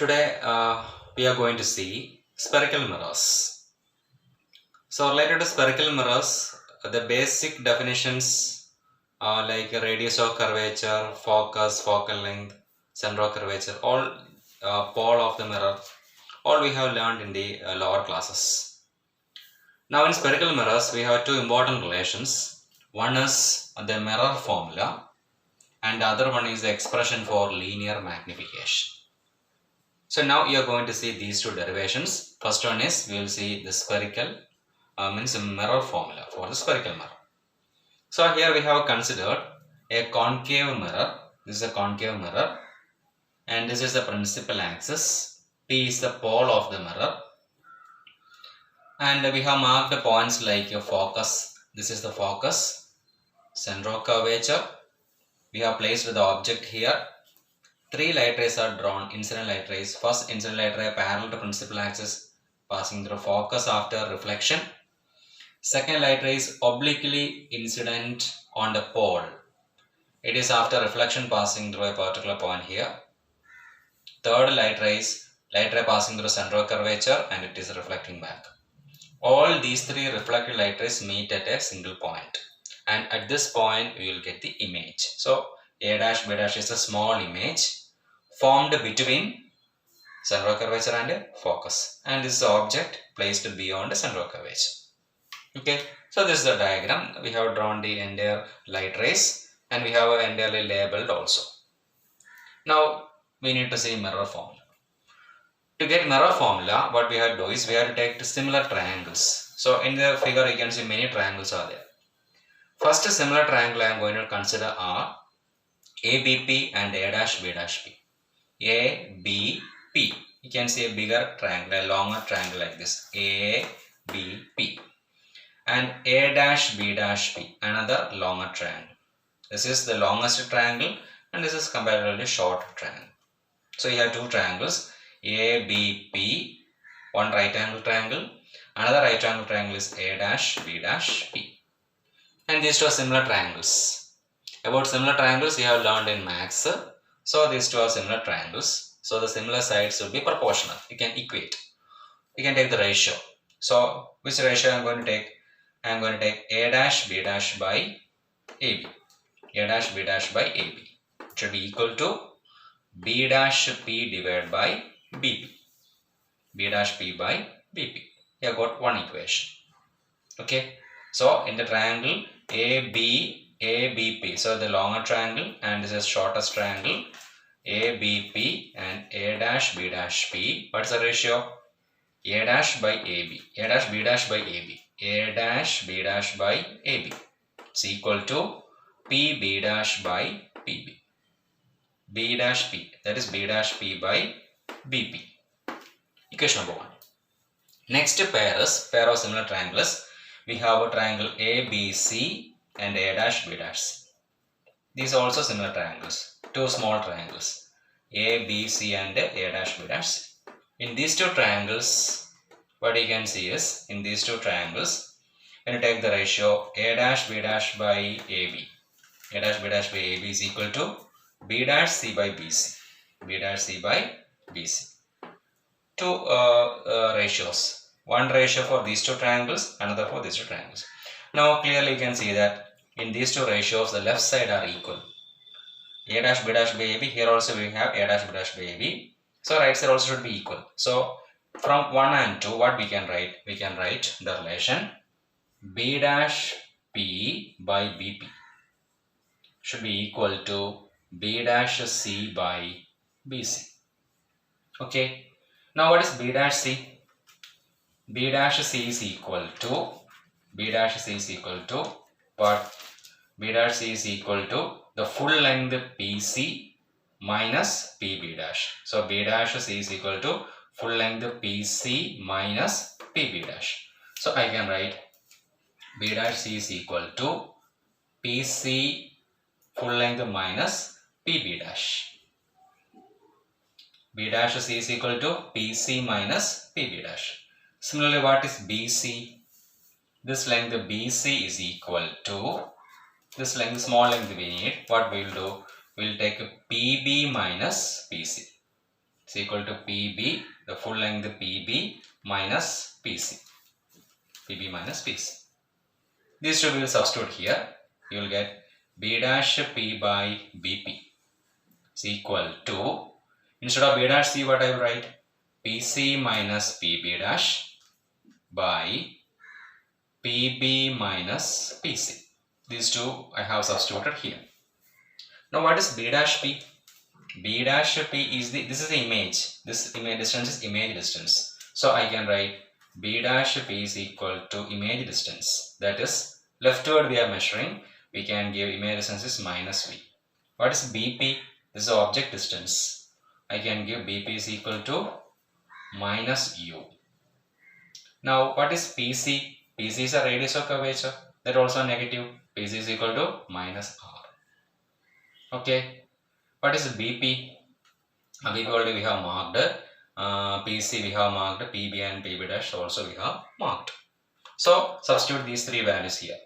Today we are going to see spherical mirrors. So related to spherical mirrors, the basic definitions are like radius of curvature, focus, focal length, center of curvature, all pole of the mirror, all we have learned in the lower classes. Now in spherical mirrors, we have two important relations. One is the mirror formula and the other one is the expression for linear magnification. So now you are going to see these two derivations. First one is we will see the spherical means mirror formula for the spherical mirror. So here we have considered a concave mirror. This is a concave mirror and this is the principal axis. P is the pole of the mirror and we have marked the points like your focus. This is the focus, center of curvature. We have placed the object here. Three light rays are drawn, incident light rays. First incident light ray parallel to principal axis passing through focus after reflection. Second light ray is obliquely incident on the pole. It is after reflection passing through a particular point here. Third light ray passing through center of curvature and it is reflecting back. All these three reflected light rays meet at a single point. And at this point we will get the image. So A dash B dash is a small image formed between center of curvature and focus, and this is the object placed beyond the center of curvature. Okay, so this is the diagram. We have drawn the entire light rays and we have entirely labeled also. Now we need to see mirror formula. To get mirror formula, what we have to do is we have to take similar triangles. So in the figure you can see many triangles are there. First similar triangle I am going to consider are ABP and A dash B dash P. A, B, P. You can see a bigger triangle, a longer triangle like this. A, B, P. And A dash B dash P, another longer triangle. This is the longest triangle and this is comparatively short triangle. So you have two triangles, A, B, P, one right angle triangle. Another right angle triangle is A dash B dash P. And these two are similar triangles. About similar triangles you have learned in maths. So these two are similar triangles. So the similar sides will be proportional. You can equate. You can take the ratio. So which ratio I am going to take? I am going to take A dash B dash by AB. A dash B dash by AB. It should be equal to B dash P divided by BP. B dash P by BP. You have got one equation. Okay. So in the triangle ABP, so the longer triangle and this is shortest triangle, ABP and A dash B dash P. What's the ratio? A dash by AB. A dash B dash by AB. A dash B dash by AB. It's equal to PB dash by PB. B dash P. That is B dash P by BP. Equation number 1. Next pair of similar triangles. We have a triangle ABC and A dash B dash C. These are also similar triangles, two small triangles, A, B, C and A dash B dash C. In these two triangles, what you can see is, in these two triangles, when you take the ratio A dash B dash by AB, A dash B dash by AB is equal to B dash C by BC, B dash C by BC. Two ratios. One ratio for these two triangles, another for these two triangles. Now clearly you can see that in these two ratios, the left side are equal. A dash B dash by AB, here also we have A dash B dash by AB. So right side also should be equal. So from 1 and 2, what we can write? We can write the relation B dash P by BP should be equal to B dash C by BC. Okay. Now what is B dash C? B dash C is equal to what? B dash C is equal to the full length PC minus PB dash. So B dash C is equal to full length PC minus PB dash. So I can write B dash C is equal to PC full length minus PB dash. B dash C is equal to PC minus PB dash. Similarly, what is BC? This length BC is equal to this length, small length we need. What we will do? We will take PB minus PC. is equal to PB, the full length PB minus PC. PB minus PC. These two will substitute here. You will get B dash P by BP is equal to, instead of B dash C, what I will write? PC minus PB dash by PB minus PC. These two I have substituted here. Now what is B dash P? B dash P is this is the image. This image distance is image distance. So I can write B dash P is equal to image distance. That is, leftward we are measuring. We can give image distance is minus V. What is BP? This is the object distance. I can give BP is equal to minus U. Now what is PC? PC is a radius of curvature. That also negative. PC is equal to minus R. Okay. What is BP? BP already we have marked. PC we have marked. PB and PB dash also we have marked. So substitute these three values here.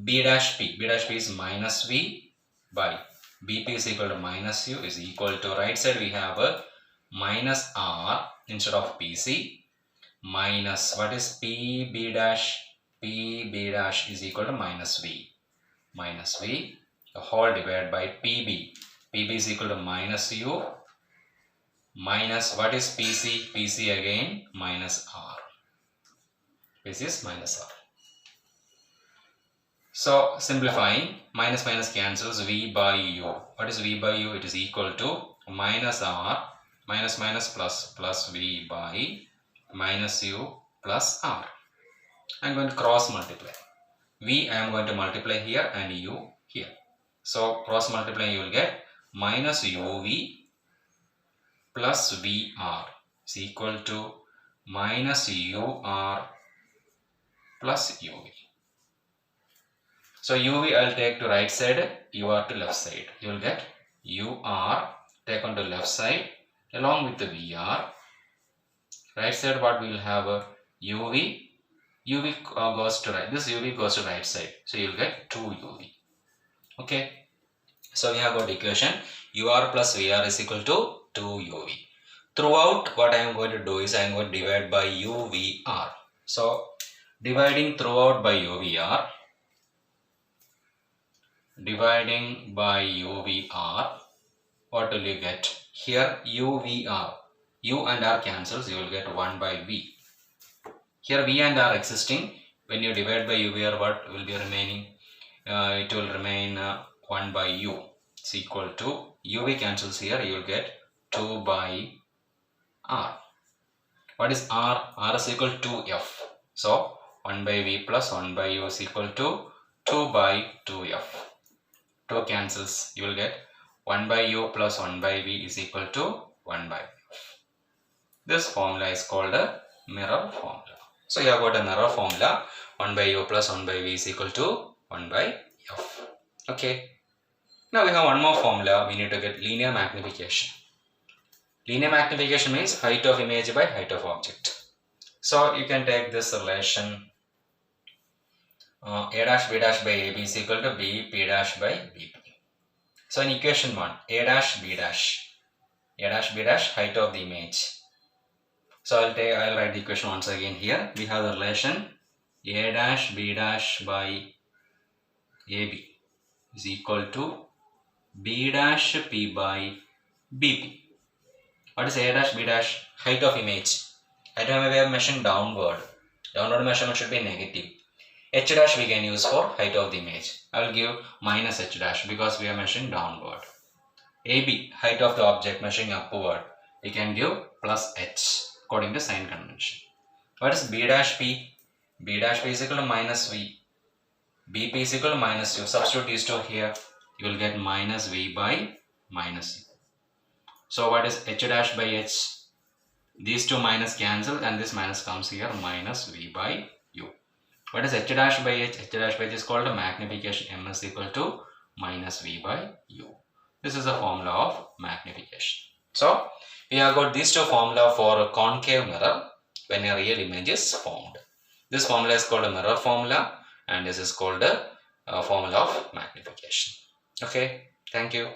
B dash P. B dash P is minus V by BP is equal to minus U is equal to, right side we have a minus R instead of PC, minus what is PB dash? PB dash is equal to minus V. Minus V, the whole divided by PB. PB is equal to minus U minus what is PC? PC again minus R. PC is minus R. So simplifying, minus minus cancels, V by U. What is V by U? It is equal to minus R minus minus plus V by minus U plus R. I am going to cross multiply. V I am going to multiply here and U here. So cross multiply, you will get minus UV plus VR is equal to minus UR plus UV. So UV I will take to right side, UR to left side. You will get UR taken to left side along with the VR. Right side what we will have a UV. UV goes to right. This UV goes to right side. So you will get 2 UV. Okay. So we have got equation UR plus VR is equal to 2 UV. Throughout what I am going to do is I am going to divide by UVR. So dividing throughout by UVR. Dividing by UVR, what will you get? Here UVR, U and R cancels, you will get 1 by V. Here V and R existing, when you divide by UVR, what will be remaining? It will remain 1 by U. It's equal to, UV cancels here, you will get 2 by R. What is R? R is equal to F. So 1 by V plus 1 by U is equal to 2 by 2F. 2 cancels, you will get 1 by U plus 1 by V is equal to 1 by F. This formula is called a mirror formula. So you have got a mirror formula, 1 by U plus 1 by V is equal to 1 by F. Okay. Now we have one more formula, we need to get linear magnification. Linear magnification means height of image by height of object. So you can take this relation A dash B dash by AB is equal to B P dash by BP. So in equation 1, A dash B dash height of the image. So I'll write the equation once again here. We have the relation A dash B dash by AB is equal to B dash P by BP. What is A dash B dash? Height of image. Height of image we are measuring downward. Downward measurement should be negative. H dash we can use for height of the image. I will give minus H dash because we are measuring downward. AB, height of the object measuring upward, we can give plus H according to sign convention. What is B dash P? B dash P is equal to minus V. BP is equal to minus U. Substitute these two here. You will get minus V by minus U. So what is H dash by H? These two minus cancel and this minus comes here, minus V by U. What is H dash by H? H dash by H is called a magnification. M is equal to minus V by U. This is the formula of magnification. So we have got these two formula for a concave mirror when a real image is formed. This formula is called a mirror formula and this is called a formula of magnification. Okay, thank you.